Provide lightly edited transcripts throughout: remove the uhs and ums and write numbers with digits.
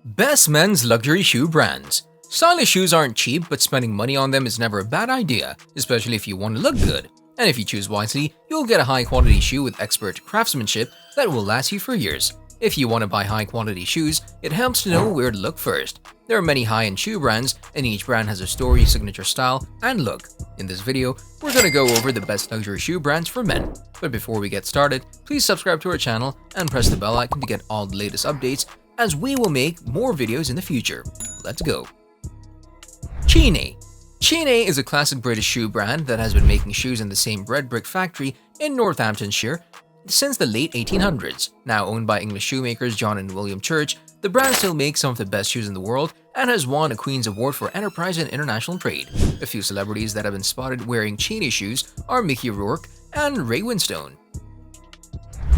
Best men's luxury shoe brands. Stylish shoes aren't cheap, but spending money on them is never a bad idea, especially if you want to look good. And if you choose wisely, you'll get a high-quality shoe with expert craftsmanship that will last you for years. If you want to buy high-quality shoes, it helps to know where to look first. There are many high-end shoe brands, and each brand has a story, signature style, and look. In this video, we're going to go over the best luxury shoe brands for men. But before we get started, please subscribe to our channel and press the bell icon to get all the latest updates, as we will make more videos in the future. Let's go. Cheaney. Cheaney is a classic British shoe brand that has been making shoes in the same red brick factory in Northamptonshire since the late 1800s. Now owned by English shoemakers John and William Church, the brand still makes some of the best shoes in the world and has won a Queen's Award for Enterprise in International Trade. A few celebrities that have been spotted wearing Cheaney shoes are Mickey Rourke and Ray Winstone.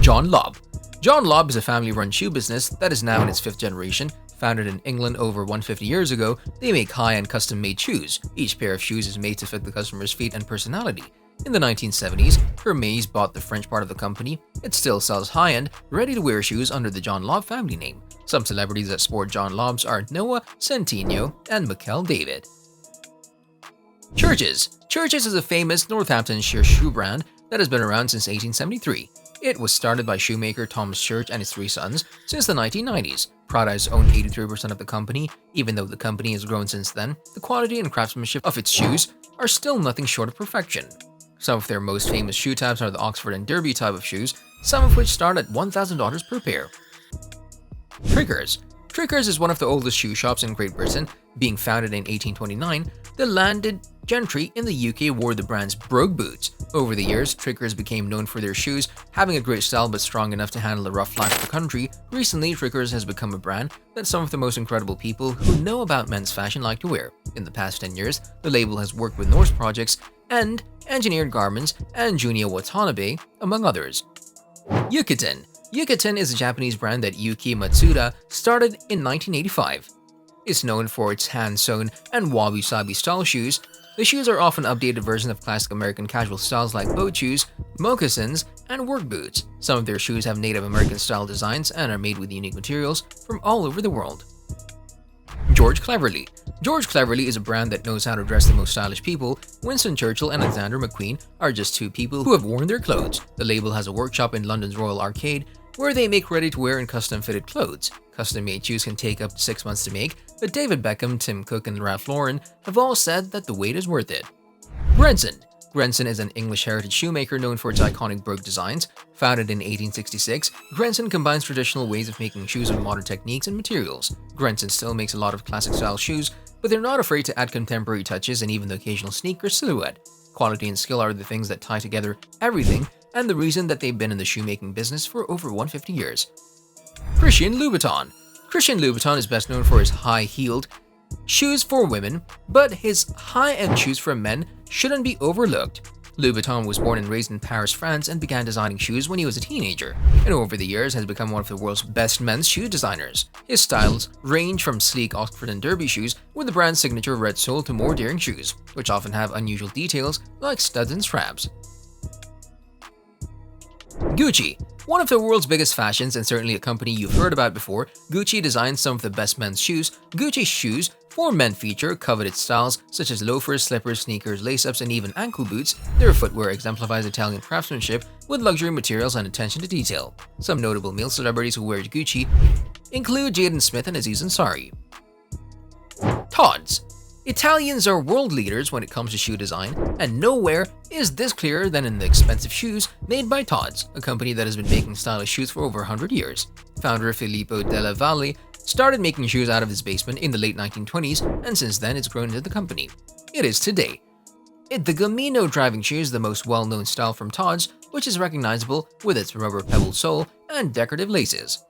John Lobb. John Lobb is a family-run shoe business that is now in its fifth generation. Founded in England over 150 years ago, they make high-end custom-made shoes. Each pair of shoes is made to fit the customer's feet and personality. In the 1970s, Hermès bought the French part of the company. It still sells high-end, ready-to-wear shoes under the John Lobb family name. Some celebrities that sport John Lobbs are Noah Centineo and Mikel David. Church's. Church's is a famous Northamptonshire shoe brand that has been around since 1873. It was started by shoemaker Thomas Church and his three sons since the 1990s. Prada has owned 83% of the company. Even though the company has grown since then, the quality and craftsmanship of its shoes are still nothing short of perfection. Some of their most famous shoe types are the Oxford and Derby type of shoes, some of which start at $1,000 per pair. Triggers. Triggers is one of the oldest shoe shops in Great Britain. Being founded in 1829, the landed gentry in the UK wore the brand's brogue boots. Over the years, Triggers became known for their shoes having a great style but strong enough to handle the rough life of the country. Recently, Triggers has become a brand that some of the most incredible people who know about men's fashion like to wear. In the past 10 years, the label has worked with Norse Projects and Engineered Garments and Junya Watanabe, among others. Yukaten. Yukaten is a Japanese brand that Yuki Matsuda started in 1985. It's known for its hand-sewn and wabi-sabi style shoes. The shoes are often updated versions of classic American casual styles like boat shoes, moccasins, and work boots. Some of their shoes have Native American style designs and are made with unique materials from all over the world. George Cleverly. George Cleverly is a brand that knows how to dress the most stylish people. Winston Churchill and Alexander McQueen are just two people who have worn their clothes. The label has a workshop in London's Royal Arcade where they make ready-to-wear and custom-fitted clothes. Custom-made shoes can take up to 6 months to make, but David Beckham, Tim Cook, and Ralph Lauren have all said that the wait is worth it. Grenson. Grenson is an English heritage shoemaker known for its iconic brogue designs. Founded in 1866, Grenson combines traditional ways of making shoes with modern techniques and materials. Grenson still makes a lot of classic-style shoes, but they're not afraid to add contemporary touches and even the occasional sneaker silhouette. Quality and skill are the things that tie together everything, and the reason that they've been in the shoemaking business for over 150 years. Christian Louboutin. Christian Louboutin is best known for his high-heeled shoes for women, but his high-end shoes for men shouldn't be overlooked. Louboutin was born and raised in Paris, France, and began designing shoes when he was a teenager, and over the years has become one of the world's best men's shoe designers. His styles range from sleek Oxford and Derby shoes with the brand's signature red sole to more daring shoes, which often have unusual details like studs and straps. Gucci. One of the world's biggest fashions and certainly a company you've heard about before, Gucci designs some of the best men's shoes. Gucci's shoes for men feature coveted styles such as loafers, slippers, sneakers, lace-ups, and even ankle boots. Their footwear exemplifies Italian craftsmanship with luxury materials and attention to detail. Some notable male celebrities who wear Gucci include Jaden Smith and Aziz Ansari. Tod's. Italians are world leaders when it comes to shoe design, and nowhere is this clearer than in the expensive shoes made by Tod's, a company that has been making stylish shoes for over 100 years. Founder Filippo Della Valle started making shoes out of his basement in the late 1920s, and since then it's grown into the company it is today. The Gomino driving shoe is the most well-known style from Tod's, which is recognizable with its rubber pebble sole and decorative laces.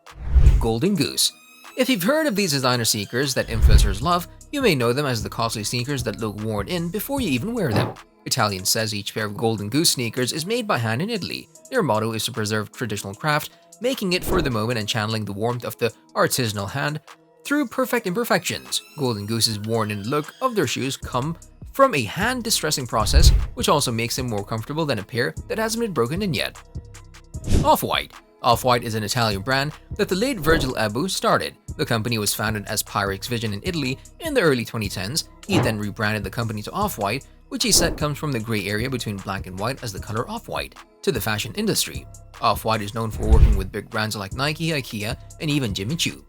Golden Goose. If you've heard of these designer sneakers that influencers love, you may know them as the costly sneakers that look worn in before you even wear them. Italian says each pair of Golden Goose sneakers is made by hand in Italy. Their motto is to preserve traditional craft, making it for the moment and channeling the warmth of the artisanal hand through perfect imperfections. Golden Goose's worn-in look of their shoes come from a hand distressing process, which also makes them more comfortable than a pair that hasn't been broken in yet. Off-White. Off-White is an Italian brand that the late Virgil Abloh started. The company was founded as Pyrex Vision in Italy in the early 2010s. He then rebranded the company to Off-White, which he said comes from the gray area between black and white as the color off-white. To the fashion industry, Off-White is known for working with big brands like Nike, IKEA, and even Jimmy Choo.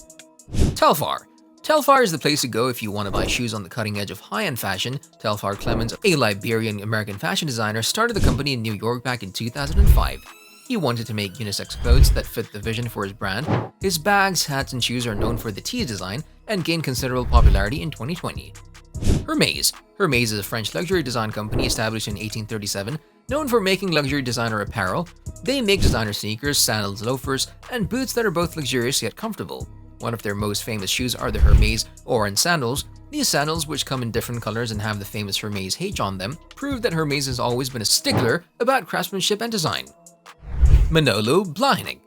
Telfar. Telfar is the place to go if you want to buy shoes on the cutting edge of high-end fashion. Telfar Clemens, a Liberian-American fashion designer, started the company in New York back in 2005. He wanted to make unisex clothes that fit the vision for his brand. His bags, hats, and shoes are known for the T design and gained considerable popularity in 2020. Hermès. Hermès is a French luxury design company established in 1837, known for making luxury designer apparel. They make designer sneakers, sandals, loafers, and boots that are both luxurious yet comfortable. One of their most famous shoes are the Hermès Oran sandals. These sandals, which come in different colors and have the famous Hermès H on them, prove that Hermès has always been a stickler about craftsmanship and design. Manolo Blahnik.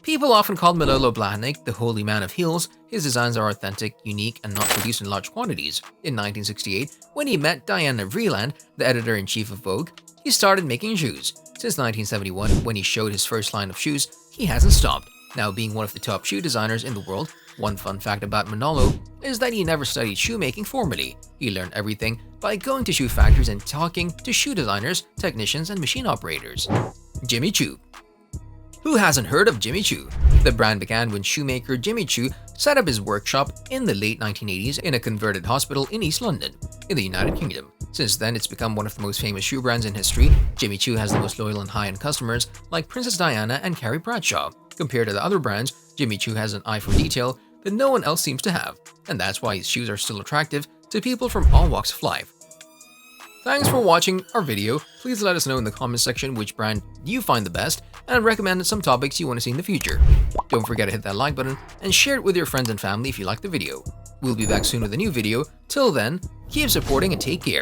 People often call Manolo Blahnik the holy man of heels. His designs are authentic, unique, and not produced in large quantities. In 1968, when he met Diana Vreeland, the editor-in-chief of Vogue, he started making shoes. Since 1971, when he showed his first line of shoes, he hasn't stopped. Now being one of the top shoe designers in the world, one fun fact about Manolo is that he never studied shoemaking formally. He learned everything by going to shoe factories and talking to shoe designers, technicians, and machine operators. Jimmy Choo. Who hasn't heard of Jimmy Choo? The brand began when shoemaker Jimmy Choo set up his workshop in the late 1980s in a converted hospital in East London, in the United Kingdom. Since then, it's become one of the most famous shoe brands in history. Jimmy Choo has the most loyal and high-end customers like Princess Diana and Carrie Bradshaw. Compared to the other brands, Jimmy Choo has an eye for detail that no one else seems to have, and that's why his shoes are still attractive to people from all walks of life. Thanks for watching our video. Please let us know in the comment section which brand you find the best and recommend some topics you want to see in the future. Don't forget to hit that like button and share it with your friends and family if you like the video. We'll be back soon with a new video. Till then, keep supporting and take care.